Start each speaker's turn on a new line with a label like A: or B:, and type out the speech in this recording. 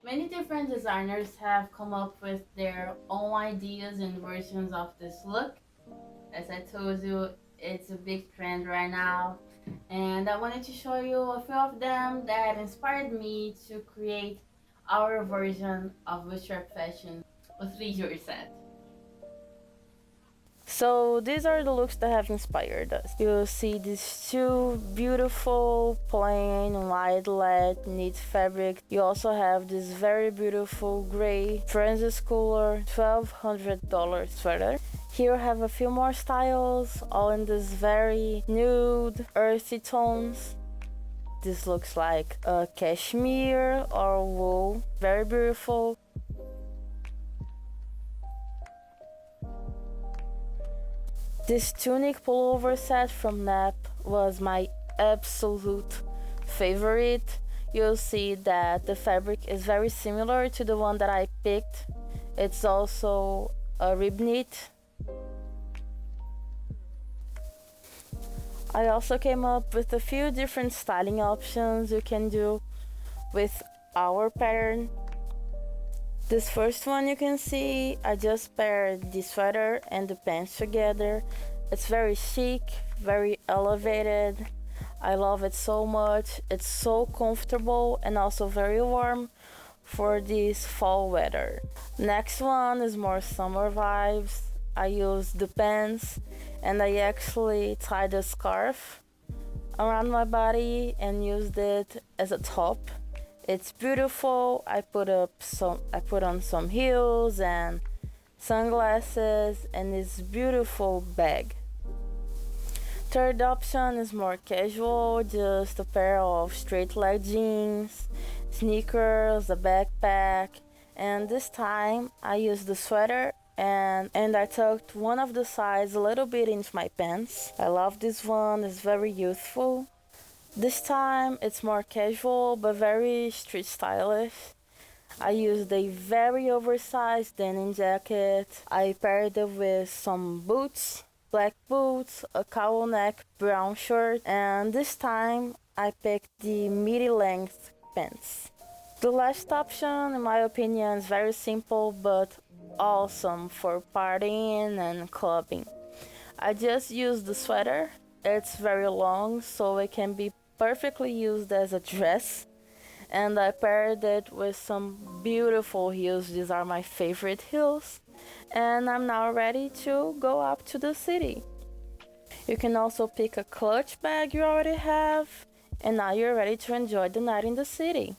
A: Many different designers have come up with their own ideas and versions of this look. As I told you, it's a big trend right now, and I wanted to show you a few of them that inspired me to create our version of bootstrap fashion with leisure set. So these are the looks that have inspired us. You'll see these two beautiful plain white lead knit fabric. You also have this very beautiful gray Francis color $1,200 sweater. Here I have a few more styles, all in this very nude, earthy tones. This looks like a cashmere or wool, very beautiful. This tunic pullover set from Nap was my absolute favorite. You'll see that the fabric is very similar to the one that I picked. It's also a rib knit. I also came up with a few different styling options you can do with our pattern. This first one you can see, I just paired the sweater and the pants together. It's very chic, very elevated. I love it so much. It's so comfortable and also very warm for this fall weather. Next one is more summer vibes. I used the pants and I actually tied a scarf around my body and used it as a top. It's beautiful. I put on some heels and sunglasses and this beautiful bag. Third option is more casual, just a pair of straight leg jeans, sneakers, a backpack, and this time I used the sweater and I tucked one of the sides a little bit into my pants. I love this one, it's very youthful. This time it's more casual but very street stylish. I used a very oversized denim jacket. I paired it with some boots, black boots, a cowl neck brown shirt, and this time I picked the midi length pants. The last option, in my opinion, is very simple but awesome for partying and clubbing. I just used the sweater. It's very long, so it can be perfectly used as a dress, and I paired it with some beautiful heels. These are my favorite heels, and I'm now ready to go up to the city. You can also pick a clutch bag you already have, and now you're ready to enjoy the night in the city.